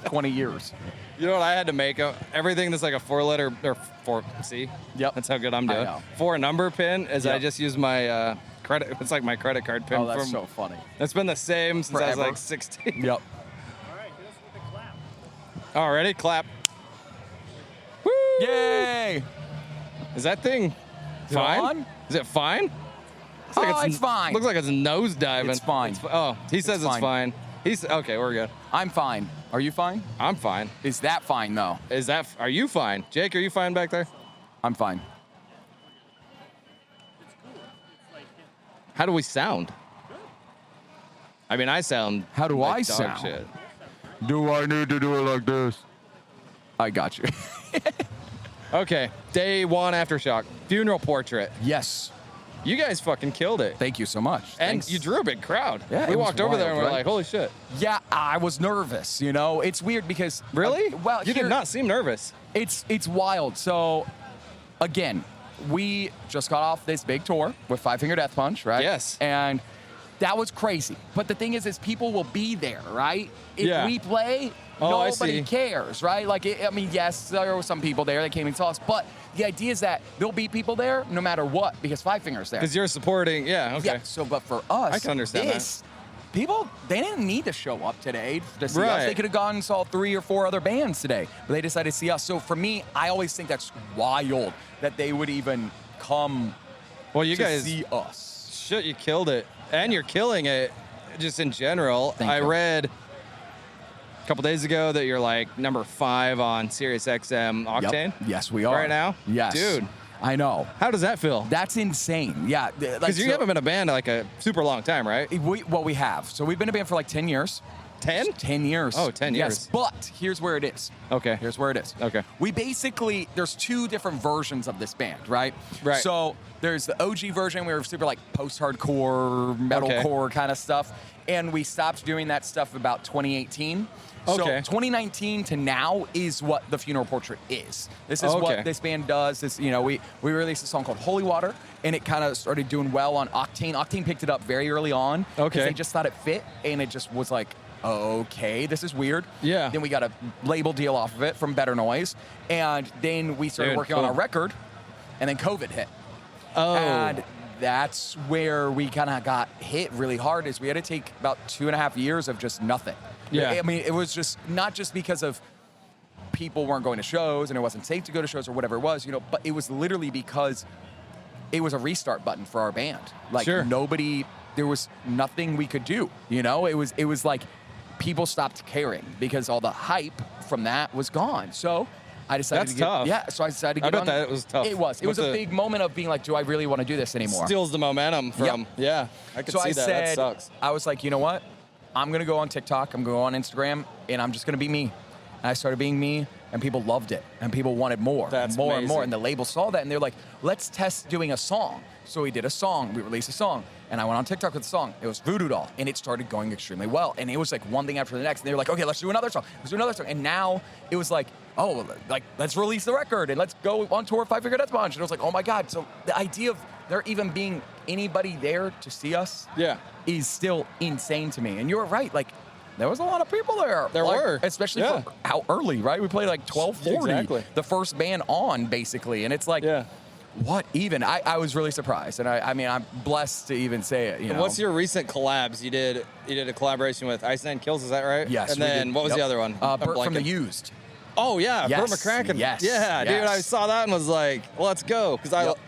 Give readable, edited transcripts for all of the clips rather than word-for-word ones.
20 years. You know what I had to make? Everything that's like a 4-letter or 4. See? Yep. That's how good I'm doing. I know. 4-number pin is I Yep. just use my credit. It's like my credit card pin. Oh, that's so funny. It's been the same since I was Forever. like 16. Yep. All right, hit us with a clap. All ready? Clap. Woo! Yay! Is that thing fine? on? Is it fine? Oh, it's fine. Looks like it's nose diving. It's fine. He says it's fine. He's okay. We're good. I'm fine. Are you fine? I'm fine. Is that fine, though? Are you fine? Jake, are you fine back there? I'm fine. It's cool. It's like How do we sound? I mean, I sound. How do like I dog sound? Shit. Do I need to do it like this? I got you. Okay, day 1 Aftershock. Funeral portrait. Yes. You guys fucking killed it. Thank you so much. And Thanks. you drew a big crowd. Yeah, we it was walked over there and wild, we're right? like, holy shit. Yeah, I was nervous. You know, it's weird because Really? Well, you did not seem nervous. It's wild. So, again, we just got off this big tour with Five Finger Death Punch, right? Yes. And that was crazy. But the thing is people will be there, right? If Yeah. we play, Oh, I nobody see. cares, right? Like, I mean, yes, there were some people there that came and saw us, but the idea is that there'll be people there no matter what because Five Finger's there. Because you're supporting, yeah, okay. Yeah. So, but for us, I can understand this, people, they didn't need to show up today to see us. Right. They could have gone and saw 3 or 4 other bands today, but they decided to see us. So for me, I always think that's wild that they would even come Well, you to guys, see us. shit, you killed it. And you're killing it just in general. Thank I you. read a couple days ago that you're like number 5 on Sirius XM Octane. Yep. Yes, we are. Right now? Yes. Dude. I know. How does that feel? That's insane. Yeah. Because you haven't been a band like a super long time, right? We have. So we've been a band for like 10 years. 10? 10 years. Oh, 10 Yes, years. but here's where it is. Okay. Here's where it is. Okay. We basically, there's 2 different versions of this band, right? Right. So there's the OG version where we're super like post-hardcore, metalcore kind of stuff. And we stopped doing that stuff about 2018. So Okay. 2019 to now is what the Funeral Portrait is. This is Okay. what this band does. This, you know, we released a song called Holy Water, and it kind of started doing well on Octane. Octane picked it up very early on. Okay. Because they just thought it fit, and it just was like, okay, this is weird. Yeah. Then we got a label deal off of it from Better Noise, and then we started Dude, working on cool. our record, and then COVID hit. Oh. And that's where we kind of got hit really hard is we had to take about 2.5 years of just nothing. Yeah. I mean, it was just not just because of people weren't going to shows and it wasn't safe to go to shows or whatever it was, you know, but it was literally because it was a restart button for our band. Like Sure. there was nothing we could do, you know? It was like people stopped caring because all the hype from that was gone. So I decided That's to get, tough. yeah, so I decided to I get bet on. that was tough. It was. It was a big moment of being like, do I really want to do this anymore? Steals the momentum from, yeah, I could So see I that. said, That sucks. I was like, you know what? I'm going to go on TikTok, I'm going to go on Instagram, and I'm just going to be me. And I started being me, and people loved it, and people wanted more, That's more and more. amazing. And the label saw that, and they're like, let's test doing a song. So we did a song, we released a song, and I went on TikTok with the song. It was Voodoo Doll, and it started going extremely well. And it was like one thing after the next, and they were like, okay, let's do another song. Let's do another song. And now it was like, oh, like, let's release the record, and let's go on tour with Five Finger Death Punch. And it was like, oh my God. So the idea of there even being anybody there to see us Yeah. is still insane to me. And you were right, like, there was a lot of people there. There Like, were. especially Yeah. for how early, right? We played like 12:40, Exactly. the first band on, basically. And it's like, Yeah. what even? I was really surprised. And I mean, I'm blessed to even say it, you know? What's your recent collabs? You did a collaboration with Ice Nine Kills, is that right? Yes, And we then did. what was Yep. the other one? I'm Bert from The blanking. Used. Oh yeah, Yes, Burt McCracken. yes, Yeah, dude, yes. I saw that and was like, let's go, because Yep.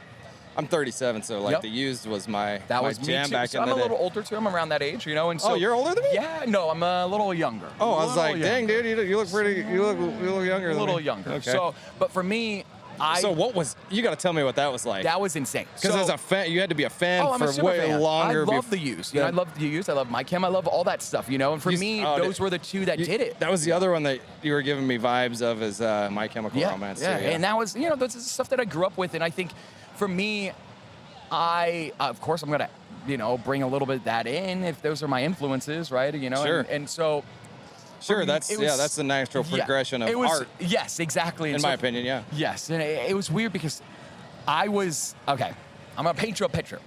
I'm 37, so like Yep. The Used was my That my was me jam too. back So in I'm the a day. little older too. I'm around that age, you know? And so, Oh, you're older than me? Yeah, no, I'm a little younger. Oh, I was Little like, younger. dang, dude, you look pretty. You look younger. A than little me. younger. Okay. So, but for me, So what was? You got to tell me what that was like. that was insane. Because So- as a fan, you had to be a fan Oh, I'm a for super way fan. longer. I love The Used. You know, I love The Used. I love My Chem. I love all that stuff, you know? And for me, those were the 2 that did it. That was the other one that you were giving me vibes of as My Chemical Romance. Yeah, too, and that was, you know, this is stuff that I grew up with. And I think for me, of course, I'm going to, you know, bring a little bit of that in if those are my influences, right? You know, Sure. and so. Sure, me, that's it was- that's the natural progression of it was, art, Yes, exactly. in And my so- opinion. Yeah. Yes, and it was weird because I was, okay, I'm going to paint you a picture.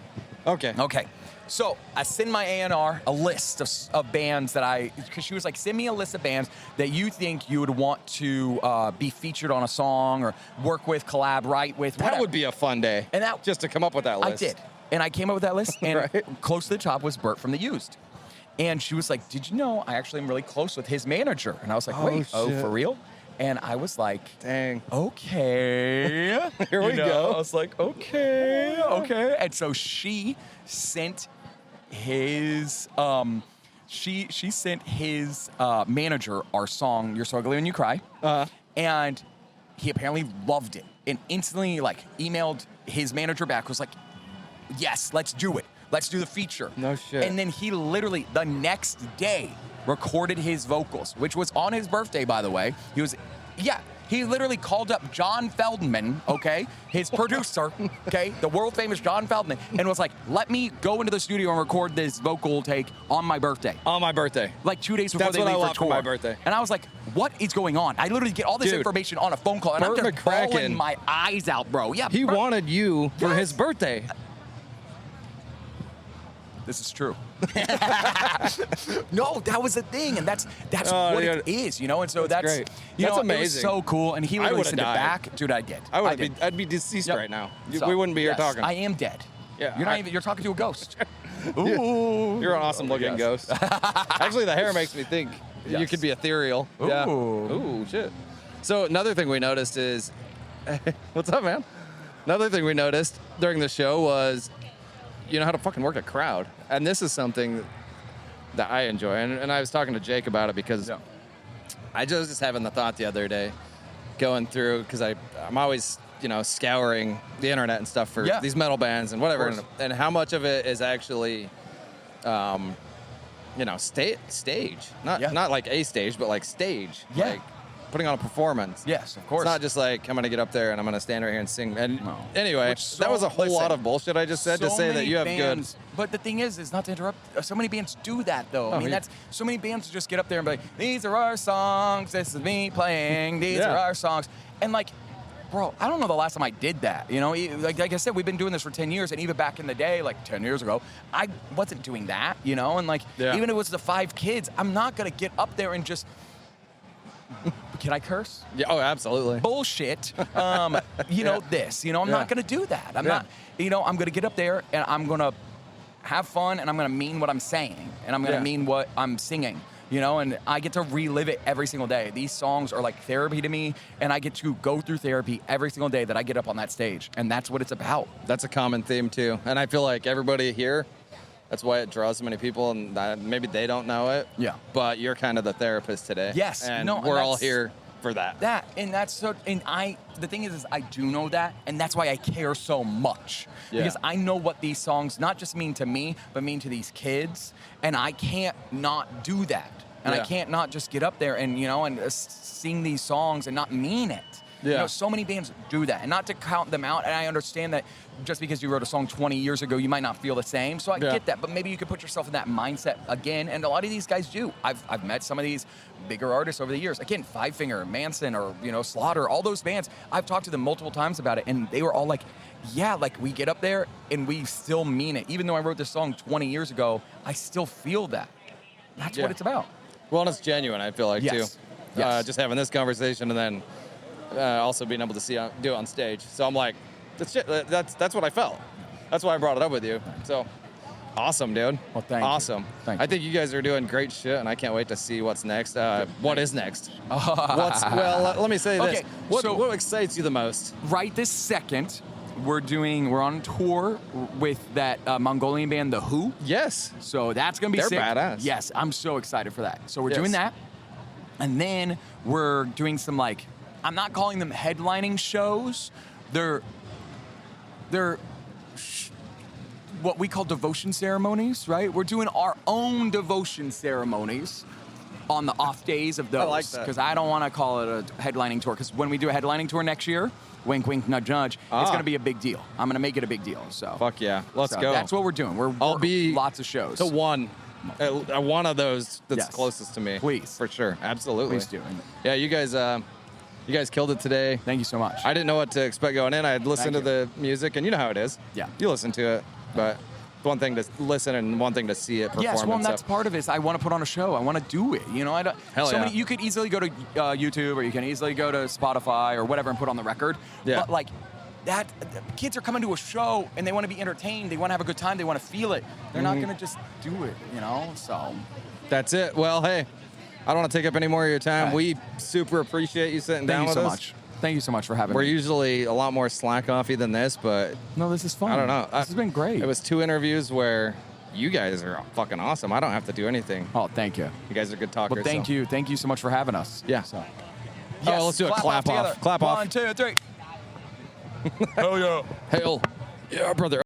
Okay. Okay. So I send my A&R a list of bands that because she was like, send me a list of bands that you think you would want to be featured on a song or work with, collab, write with, whatever. That would be a fun day. And that just to come up with that list. I did. And I came up with that list, and Right. close to the top was Bert from The Used. And she was like, did you know I actually am really close with his manager? And I was like, wait, shit. for real? And I was like, Dang. okay. Here we go. I was like, okay. And so she sent his she sent his manager our song "You're So Ugly When You Cry," and he apparently loved it and instantly like emailed his manager back, was like, yes, let's do it. Let's do the feature. No shit. And then he literally the next day recorded his vocals, which was on his birthday, by the way. He literally called up John Feldman, okay, his producer, okay, the world famous John Feldman, and was like, let me go into the studio and record this vocal take on my birthday. On my birthday. Like 2 days before That's they what I leave want for for tour. my birthday. And I was like, what is going on? I literally get all this Dude, information on a phone call, and Burt I'm just McCracken, bawling my eyes out, bro. Yeah, He Burt- wanted you for Yes. his birthday. This is true. No, that was the thing, and that's Oh, what dude. it is, you know. And so that's great. you That's know, it was amazing. so cool. And he I literally would've sent it died. back, dude. I did. I'd be deceased Yep. right now. So, We wouldn't be here yes, talking. I am dead. Yeah, You're not even. You're talking to a ghost. Ooh, You're an awesome looking yes. ghost. Actually, the hair makes me think you Yes. could be ethereal. Yeah. Ooh. Ooh, shit. So another thing we noticed is, what's up, man? Another thing we noticed during the show was, you know how to fucking work a crowd, and this is something that I enjoy. And I was talking to Jake about it because Yeah. I was just having the thought the other day, going through, because I'm always, scouring the internet and stuff for Yeah. these metal bands and whatever, Of course. and how much of it is actually, stage, Yeah. not like a stage, but like stage, Yeah. like putting on a performance. Yes, of course. It's not just like I'm gonna get up there and I'm gonna stand right here and sing. And No. anyway, Which that was a whole listen, lot of bullshit I just said to so say that many you have bands, But the thing is not to interrupt. So many bands do that, though. I mean, yeah. that's so many bands just get up there and be like, "These are our songs. This is me playing. These Yeah. are our songs." And like, bro, I don't know the last time I did that. You know, like I said, weve been doing this for 10 years, and even back in the day, like 10 years ago, I wasn't doing that. You know, and like, Yeah. even if it was the 5 kids, I'm not gonna get up there and just. Can I curse? Yeah, oh, absolutely. Bullshit. This. I'm Yeah. not going to do that. I'm Yeah. not. I'm going to get up there and I'm going to have fun and I'm going to mean what I'm saying and I'm going to Yeah. mean what I'm singing. And I get to relive it every single day. These songs are like therapy to me, and I get to go through therapy every single day that I get up on that stage, and that's what it's about. That's a common theme too, and I feel like everybody here. That's why it draws so many people, and maybe they don't know it. Yeah. But you're kind of the therapist today. Yes. And No, and we're all that's- here for that. The thing is I do know that, and that's why I care so much. Yeah. Because I know what these songs not just mean to me, but mean to these kids, and I can't not do that. And Yeah. I can't not just get up there and, sing these songs and not mean it. Yeah. So many bands do that, and not to count them out, and I understand that just because you wrote a song 20 years ago, you might not feel the same, so I Yeah. get that, but maybe you could put yourself in that mindset again, and a lot of these guys do. I've met some of these bigger artists over the years. Again, Five Finger, Manson, or, Slaughter, all those bands, I've talked to them multiple times about it, and they were all like, yeah, like we get up there and we still mean it. Even though I wrote this song 20 years ago, I still feel that. That's Yeah. what it's about. Well, and it's genuine. I feel like Yes. too. Yes. Just having this conversation and then also being able to do it on stage. So I'm like, that's what I felt. That's why I brought it up with you. So awesome, dude. Well, thank you. Awesome. Thank I you. think you guys are doing great shit, and I can't wait to see what's next. What is next? Let me say this. Okay, What excites you the most? Right this second, we're on tour with that Mongolian band, The Who. Yes. So that's gonna be They're sick. badass. Yes, I'm so excited for that. So we're Yes. doing that, and then we're doing some I'm not calling them headlining shows. They're what we call devotion ceremonies, right? We're doing our own devotion ceremonies on the off days of those. I like that. Because I don't want to call it a headlining tour. Because when we do a headlining tour next year, wink, wink, nudge, nudge, it's going to be a big deal. I'm going to make it a big deal. So Fuck yeah. Let's so go. That's what we're doing. I'll be lots of shows. to one of those that's Yes. closest to me. Please. For sure. Absolutely. Please do. Yeah, you guys killed it today. Thank you so much. I didn't know what to expect going in. I had listened to Thank the music, and you know how it is. Yeah. You listen to it, but one thing to listen and one thing to see it perform. Yes, well, and and that's stuff. part of it. Is I want to put on a show. I want to do it. You know, I don't. Hell so yeah. many. You could easily go to YouTube, or you can easily go to Spotify or whatever and put on the record. Yeah. But like, that kids are coming to a show and they want to be entertained. They want to have a good time. They want to feel it. They're not Mm-hmm. gonna just do it. You know. So. That's it. Well, hey, I don't want to take up any more of your time. Okay. We super appreciate you sitting down Thank you with so us. much. Thank you so much for having We're me. usually a lot more slack-offy than this, but No, this is fun. I don't know. This has been great. It was 2 interviews where you guys are fucking awesome. I don't have to do anything. Oh, thank you. You guys are good talkers. Well, thank so. you. Thank you so much for having us. Yeah. So. Oh, let's do a clap off. together. Clap off. 1, 2, 3. Hell yeah. Hail. Yeah, brother.